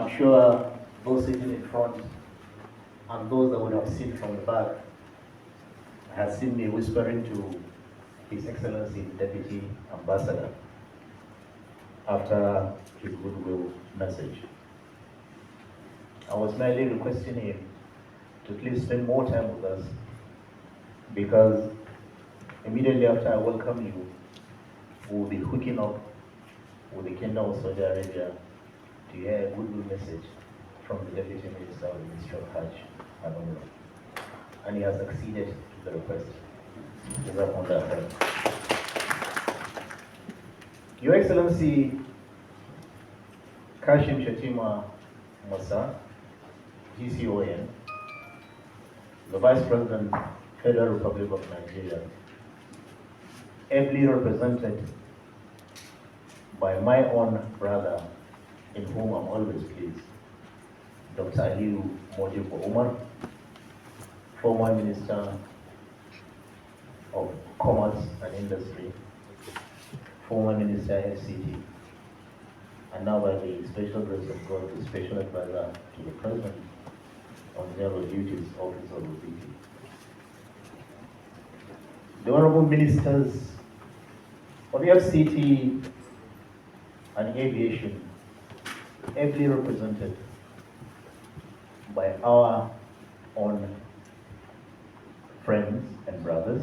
I'm sure those sitting in front and those that would have seen from the back have seen me whispering to His Excellency the Deputy Ambassador after his goodwill message. I was merely requesting him to please spend more time with us, because immediately after I welcome you, we will be hooking up with the Kingdom of Saudi Arabia to hear a goodwill message from the Deputy Minister of the Ministry of Hajj and Umrah. And he has acceded to the request. Your Excellency Kashim Shatima Musa, GCON, the Vice President, Federal Republic of Nigeria, ably represented by my own brother, in whom I'm always pleased, Dr. Aliyu Modibo Umar, former Minister of Commerce and Industry, former Minister FCT, and now by the special grace of God, the Special Advisor to the President on General Duties, Office of the VP. The Honorable Ministers of the FCT and Aviation, ably represented by our own friends and brothers.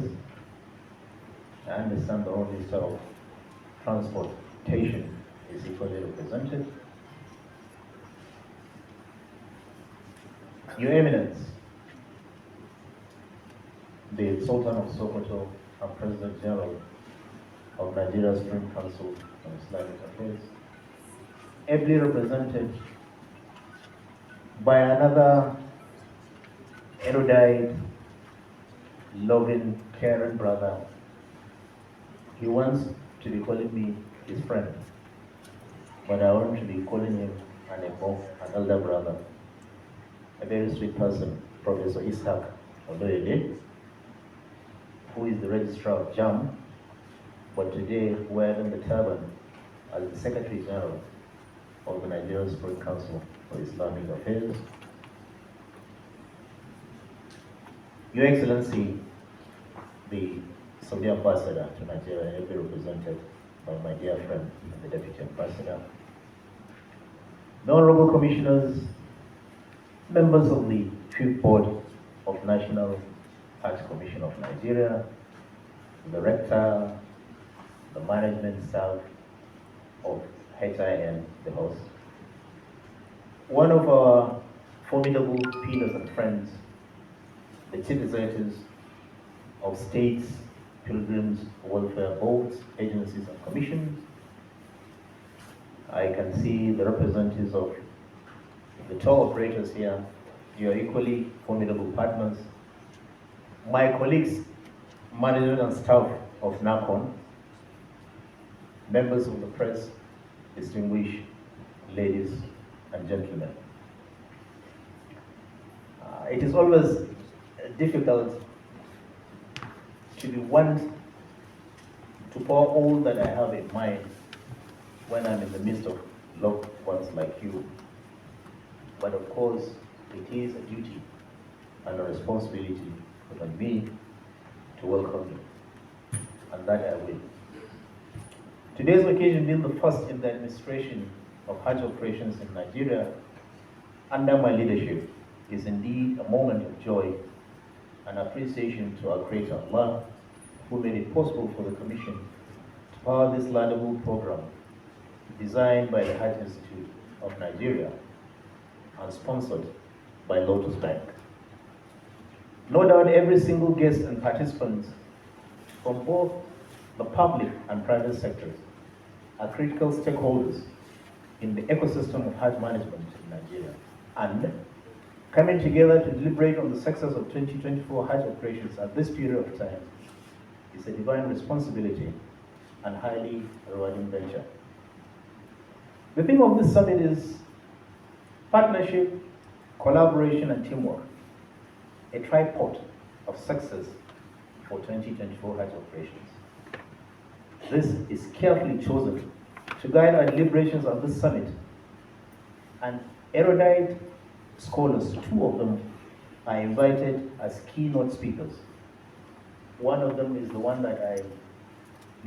I understand the Honorable Minister of Transportation is equally represented. Your Eminence, the Sultan of Sokoto and President General of Nigeria's Supreme Council on Islamic Affairs, ably represented by another erudite, loving, caring brother. He wants to be calling me his friend, but I want to be calling him an elder brother, a very sweet person, Professor Ishaq Odoyede, who is the Registrar of JAM, but today wearing the turban as the Secretary General of the Nigerian Supreme Council for Islamic Affairs. Your Excellency, the Saudi Ambassador to Nigeria, will be represented by my dear friend, the Deputy Ambassador. The Honorable Commissioners, members of the Chief Board of National Hajj Commission of Nigeria, the Rector, the management staff of HIN, the host. One of our formidable pillars and friends, the chief executives of states, pilgrims, welfare boards, agencies and commissions. I can see the representatives of the tour operators here. You are equally formidable partners. My colleagues, management and staff of NAHCON, members of the press, distinguished ladies and gentlemen. It is always difficult to be one to pour all that I have in mind when I'm in the midst of loved ones like you. But of course, it is a duty and a responsibility upon me to welcome you, and that I will. Today's occasion, being the first in the administration of Hajj operations in Nigeria under my leadership, is indeed a moment of joy and appreciation to our Creator Allah, who made it possible for the Commission to power this laudable program designed by the Hajj Institute of Nigeria and sponsored by Lotus Bank. No doubt every single guest and participants from both the public and private sectors are critical stakeholders in the ecosystem of Hajj management in Nigeria, and coming together to deliberate on the success of 2024 Hajj operations at this period of time is a divine responsibility and highly rewarding venture. The theme of this summit is partnership, collaboration, and teamwork, a tripod of success for 2024 Hajj operations. This is carefully chosen to guide our deliberations on this summit and erudite scholars, two of them are invited as keynote speakers. One of them is the one that I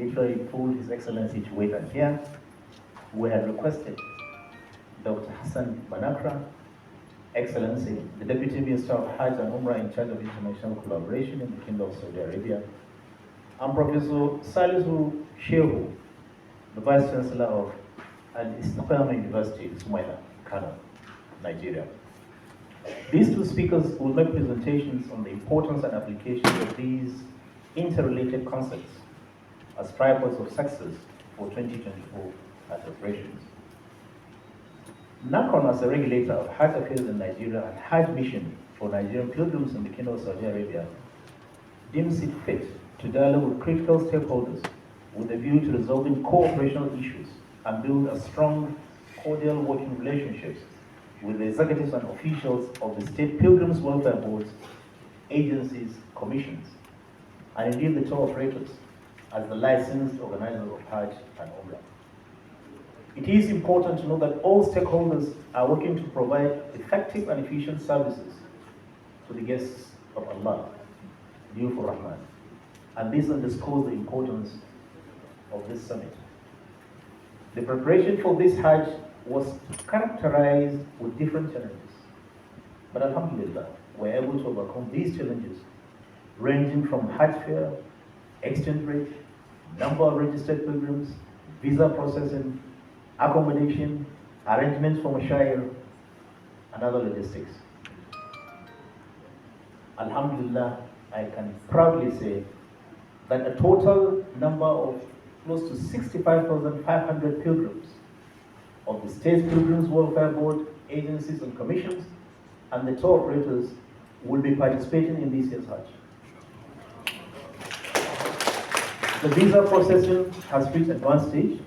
literally pulled His Excellency to wait and hear. We had requested Dr. Hassan Banakra, Excellency, the Deputy Minister of Hajj and Umrah in charge of international collaboration in the Kingdom of Saudi Arabia, and Professor Salisu Shehu, the Vice Chancellor of Al-Istiqama University, Sumaila, Kano, Nigeria. These two speakers will make presentations on the importance and applications of these interrelated concepts as tripods of success for 2024 Hajj operations. NAHCON, as a regulator of Hajj affairs in Nigeria and Hajj mission for Nigerian pilgrims in the Kingdom of Saudi Arabia, deems it fit to dialogue with critical stakeholders with a view to resolving co-operational issues and build a strong, cordial working relationships with the executives and officials of the state pilgrims welfare boards, agencies, commissions, and indeed the tour operators as the licensed organizers of Hajj and Umrah. It is important to know that all stakeholders are working to provide effective and efficient services to the guests of Allah, Dufur Rahman, and this underscores the importance of this summit. The preparation for this Hajj was characterized with different challenges, but Alhamdulillah, we're able to overcome these challenges, ranging from Hajj fare, exchange rate, number of registered pilgrims, visa processing, accommodation, arrangements for mashayikh, and other logistics. Alhamdulillah, I can proudly say that a total number of close to 65,500 pilgrims of the State Pilgrims Welfare Board, agencies and commissions, and the tour operators will be participating in this year's Hajj. The visa processing has reached advanced stage,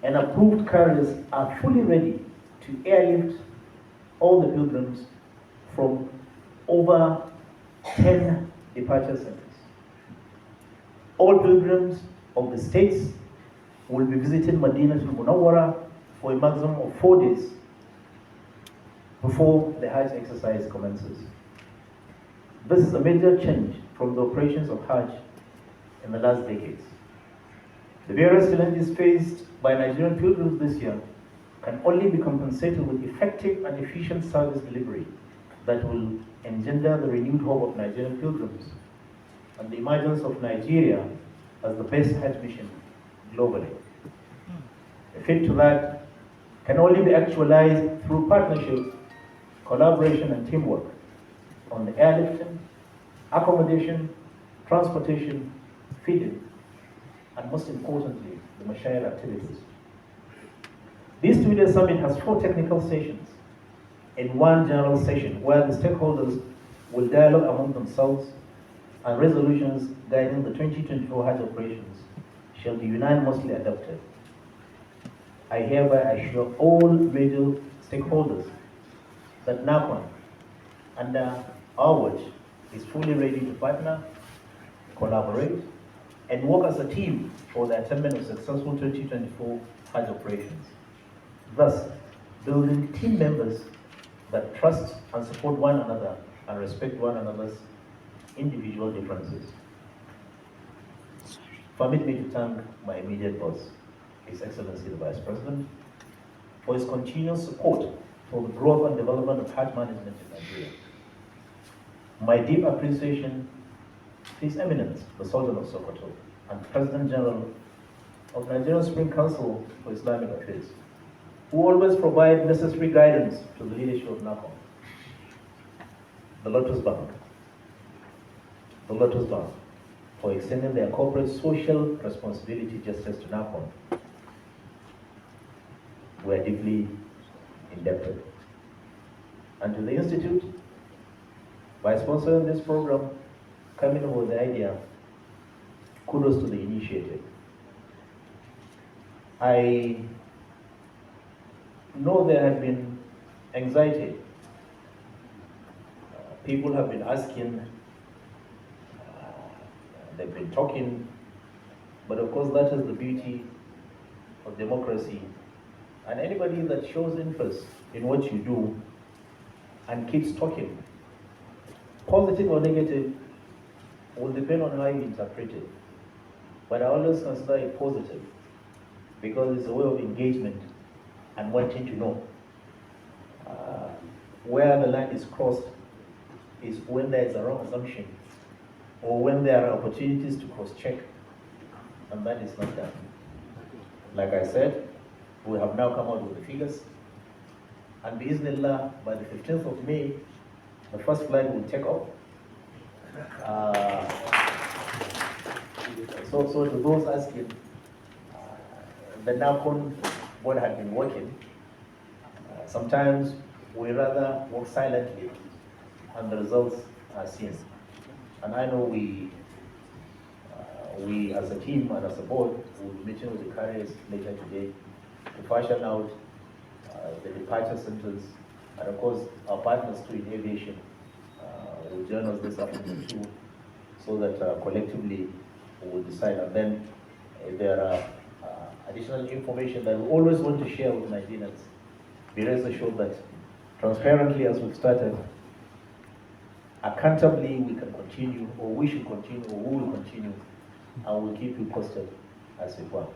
and approved carriers are fully ready to airlift all the pilgrims from over 10 departure centers. All pilgrims of the states will be visiting Medina al-Munawwara for a maximum of 4 days before the Hajj exercise commences. This is a major change from the operations of Hajj in the last decades. The various challenges faced by Nigerian pilgrims this year can only be compensated with effective and efficient service delivery that will engender the renewed hope of Nigerian pilgrims and the emergence of Nigeria as the best Hajj mission globally. A fit to that can only be actualized through partnership, collaboration, and teamwork on the airlifting, accommodation, transportation, feeding, and most importantly, the mashayikh activities. This 2-day summit has 4 technical sessions in 1 general session where the stakeholders will dialogue among themselves, and resolutions guiding the 2024 Hajj operations shall be unanimously adopted. I hereby assure all major stakeholders that NAHCON, under our watch, is fully ready to partner, collaborate, and work as a team for the attainment of successful 2024 Hajj operations, thus building team members that trust and support one another and respect one another's individual differences. Permit me to thank my immediate boss, His Excellency the Vice President, for his continuous support for the growth and development of Hajj management in Nigeria. My deep appreciation to His Eminence, the Sultan of Sokoto, and President General of Nigerian Supreme Council for Islamic Affairs, who always provide necessary guidance to the leadership of NAHCON. The Lotus Bank for extending their corporate social responsibility justice to NAHCON. We are deeply indebted. And to the Institute, by sponsoring this program, coming up with the idea, kudos to the initiative. I know there have been anxiety. People have been asking, they've been talking, but of course that is the beauty of democracy And anybody that shows interest in what you do and keeps talking, positive or negative, will depend on how you interpret it. But I always consider it positive because it's a way of engagement and wanting to know. Where the line is crossed is when there is a wrong assumption or when there are opportunities to cross-check, and that is not done. Like I said, we have now come out with the figures, and Bismillah, by the 15th of May, the first flight will take off. So to those asking, the NAHCON board had been working. Sometimes we rather work silently and the results are seen. And I know we as a team and as a board will be meeting with the carriers later today to fashion out the departure centers, and of course our partners too in aviation will join us this afternoon too, so that collectively we will decide. And then if there are additional information that we always want to share with Nigerians, be rest assured that transparently as we've started, accountably we can continue, or we should continue, or we will continue, and we'll keep you posted as we go.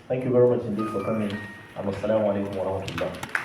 Thank you very much indeed for coming. Assalamu alaikum wa rahmatullah.